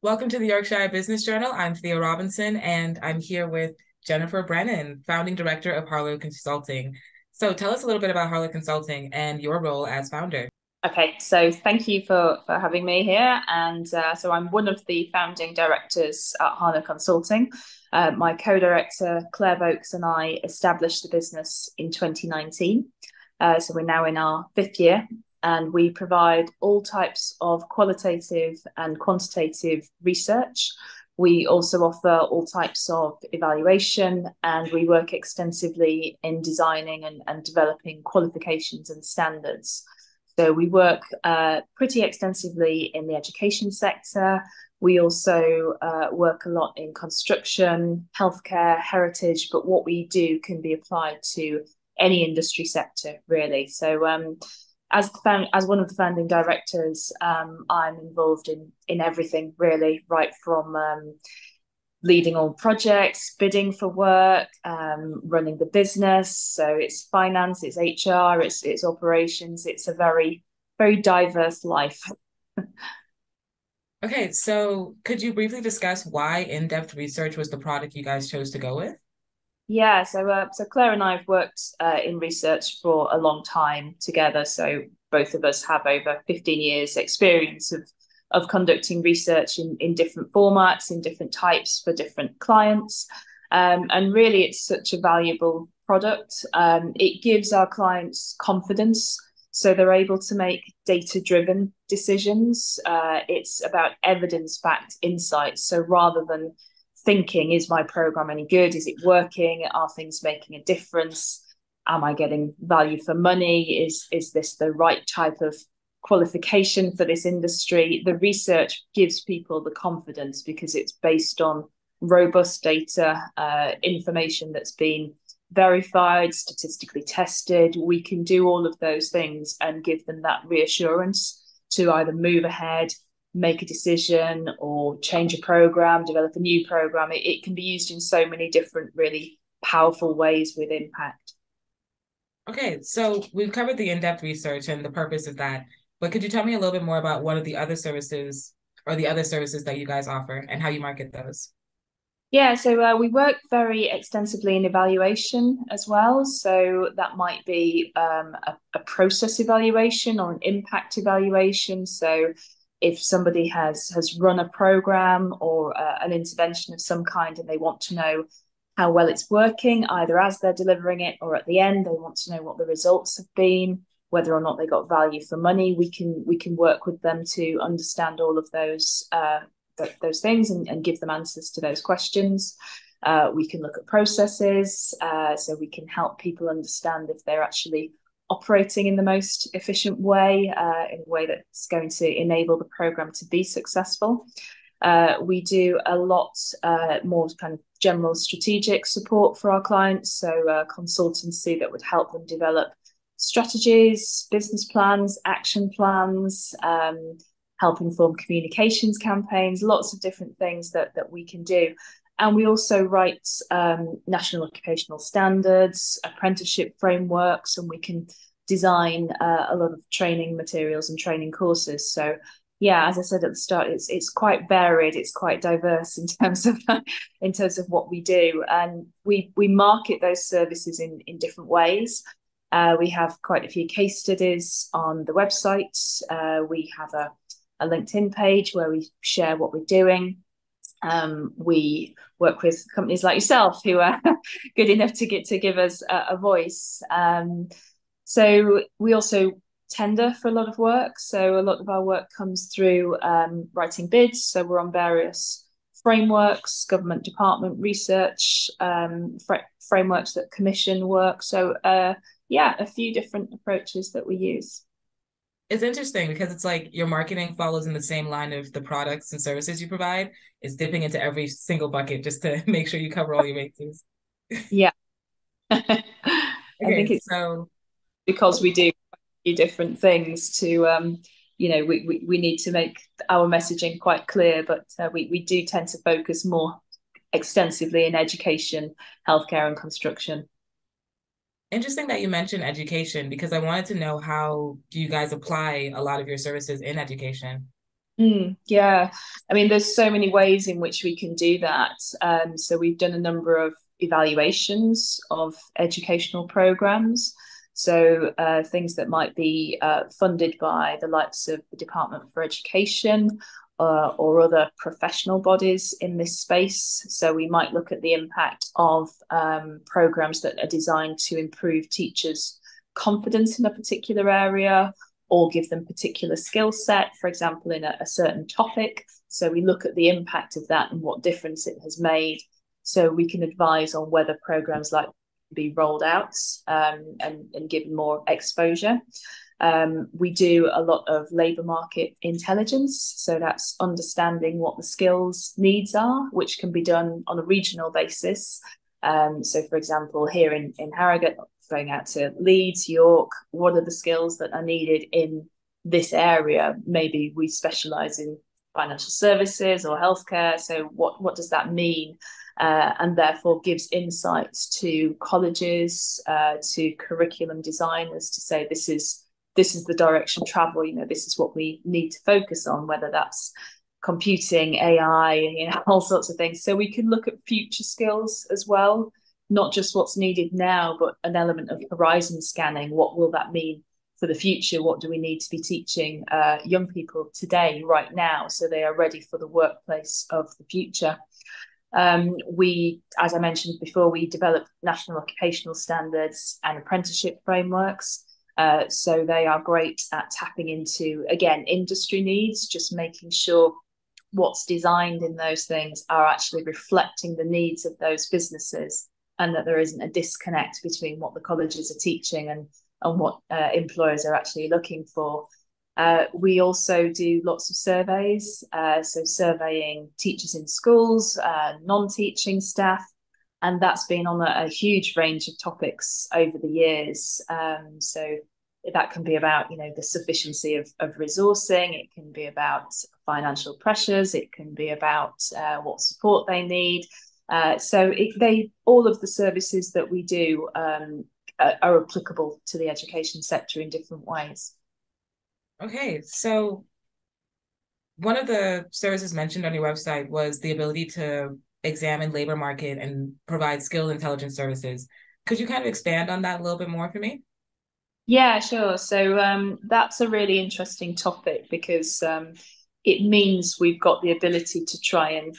Welcome to the Yorkshire Business Journal. I'm Thea Robinson, and I'm here with Jennifer Brennan, founding director of Harlow Consulting. So tell us a little bit about Harlow Consulting and your role as founder. Okay, so thank you for having me here. And so I'm one of the founding directors at Harlow Consulting. My co-director, Claire Vokes, and I established the business in 2019. So we're now in our fifth year, and we provide all types of qualitative and quantitative research. We also offer all types of evaluation, and we work extensively in designing and developing qualifications and standards. So we work pretty extensively in the education sector. We also work a lot in construction, healthcare, heritage, but what we do can be applied to any industry sector, really. So as one of the founding directors, I'm involved in everything, really, right from leading all projects, bidding for work, running the business. So it's finance, it's HR, it's operations. It's a very diverse life. Okay, so could you briefly discuss why in-depth research was the product you guys chose to go with? Yeah, so Claire and I have worked in research for a long time together. So both of us have over 15 years experience of conducting research in different formats, in different types for different clients. And really, it's such a valuable product. It gives our clients confidence, so they're able to make data-driven decisions. It's about evidence-backed insights. So rather than thinking, is my program any good? Is it working? Are things making a difference? Am I getting value for money? Is this the right type of qualification for this industry? The research gives people the confidence because it's based on robust data, information that's been verified, statistically tested. We can do all of those things and give them that reassurance to either move ahead, make a decision, or change a program, develop a new program. It can be used in so many different, really powerful ways with impact. Okay, so we've covered the in-depth research and the purpose of that, but could you tell me a little bit more about one of the other services or the other services that you guys offer and how you market those? Yeah, so we work very extensively in evaluation as well. So that might be a process evaluation or an impact evaluation. So if somebody has run a program or an intervention of some kind and they want to know how well it's working, either as they're delivering it or at the end, they want to know what the results have been, whether or not they got value for money. We can work with them to understand all of those things and give them answers to those questions. We can look at processes, so we can help people understand if they're actually operating in the most efficient way, in a way that's going to enable the program to be successful. We do a lot more kind of general strategic support for our clients, so consultancy that would help them develop strategies, business plans, action plans, help inform communications campaigns, lots of different things that we can do. And we also write national occupational standards, apprenticeship frameworks, and we can design a lot of training materials and training courses. So yeah, as I said at the start, it's quite varied, it's quite diverse in terms of in terms of what we do, and we market those services in different ways. We have quite a few case studies on the website. We have a LinkedIn page where we share what we're doing. We work with companies like yourself who are good enough to give us a voice. So we also tender for a lot of work. So a lot of our work comes through writing bids. So we're on various frameworks, government department research frameworks that commission work. So yeah, a few different approaches that we use. It's interesting because it's like your marketing follows in the same line of the products and services you provide. It's dipping into every single bucket just to make sure you cover all your bases. Yeah. I think Okay, it's so because we do a few different things to we need to make our messaging quite clear, but we do tend to focus more extensively in education, healthcare, and construction. interesting that you mentioned education because I wanted to know how do you guys apply a lot of your services in education? Yeah, I mean, there's so many ways in which we can do that. So we've done a number of evaluations of educational programs. So things that might be funded by the likes of the Department for Education or other professional bodies in this space. So we might look at the impact of programs that are designed to improve teachers' confidence in a particular area or give them particular skill set, for example, in a certain topic. So we look at the impact of that and what difference it has made. So we can advise on whether programs like be rolled out and given more exposure. We do a lot of labour market intelligence. So that's understanding what the skills needs are, which can be done on a regional basis. So, for example, here in Harrogate, going out to Leeds, York, what are the skills that are needed in this area? Maybe we specialise in financial services or healthcare. So what does that mean? And therefore gives insights to colleges, to curriculum designers to say this is the direction travel. This is what we need to focus on, whether that's computing, AI, all sorts of things. So we can look at future skills as well, not just what's needed now, but an element of horizon scanning. What will that mean for the future? What do we need to be teaching young people today, right now, so they are ready for the workplace of the future? We, as I mentioned before, we develop national occupational standards and apprenticeship frameworks. So they are great at tapping into, again, industry needs, just making sure what's designed in those things are actually reflecting the needs of those businesses, and that there isn't a disconnect between what the colleges are teaching and what employers are actually looking for. We also do lots of surveys, so surveying teachers in schools, non-teaching staff, and that's been on a huge range of topics over the years. So that can be about, the sufficiency of resourcing. It can be about financial pressures. It can be about what support they need. So all of the services that we do are applicable to the education sector in different ways. Okay, so one of the services mentioned on your website was the ability to examine labor market and provide skill intelligence services. Could you kind of expand on that a little bit more for me? Yeah, sure. So that's a really interesting topic because it means we've got the ability to try and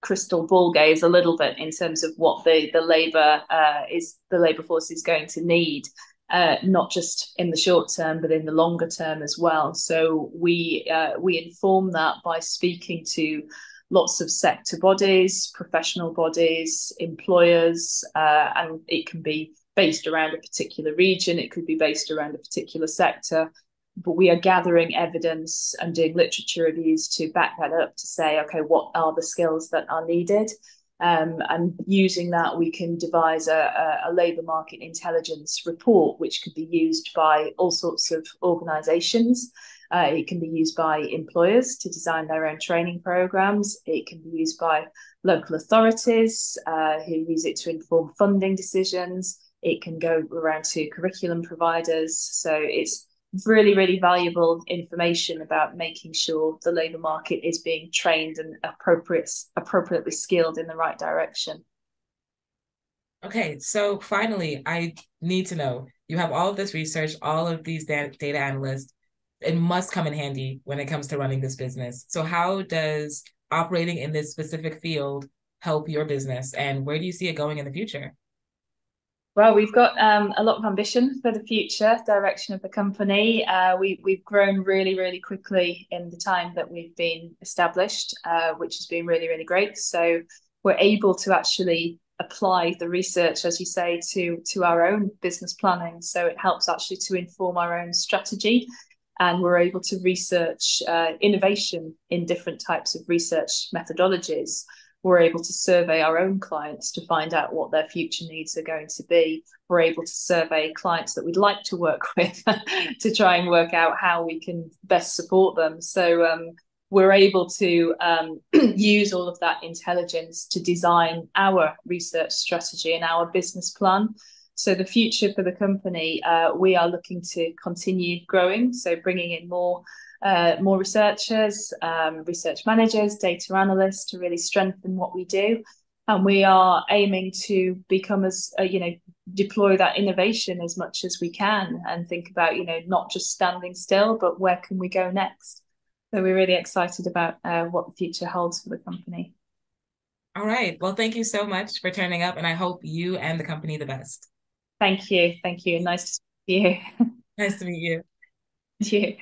crystal ball gaze a little bit in terms of what the labour force is going to need, not just in the short term but in the longer term as well. So we inform that by speaking to lots of sector bodies, professional bodies, employers, and it can be based around a particular region, it could be based around a particular sector, but we are gathering evidence and doing literature reviews to back that up to say, okay, what are the skills that are needed? And using that, we can devise a labour market intelligence report, which could be used by all sorts of organisations. It can be used by employers to design their own training programs. It can be used by local authorities who use it to inform funding decisions. It can go around to curriculum providers. So it's really, really valuable information about making sure the labour market is being trained and appropriately skilled in the right direction. Okay, so finally, I need to know, you have all of this research, all of these data analysts. It must come in handy when it comes to running this business. So how does operating in this specific field help your business, and where do you see it going in the future? Well, we've got a lot of ambition for the future direction of the company. We've grown really, really quickly in the time that we've been established, which has been really, really great. So we're able to actually apply the research, as you say, to our own business planning. So it helps actually to inform our own strategy, and we're able to research innovation in different types of research methodologies. We're able to survey our own clients to find out what their future needs are going to be. We're able to survey clients that we'd like to work with to try and work out how we can best support them. So we're able to use all of that intelligence to design our research strategy and our business plan. So the future for the company, we are looking to continue growing, so bringing in more more researchers, research managers, data analysts to really strengthen what we do. And we are aiming to become as, deploy that innovation as much as we can and think about, not just standing still, but where can we go next? So we're really excited about what the future holds for the company. All right. Well, thank you so much for turning up, and I hope you and the company the best. Thank you. Thank you. Nice to see you. Nice to meet you. You.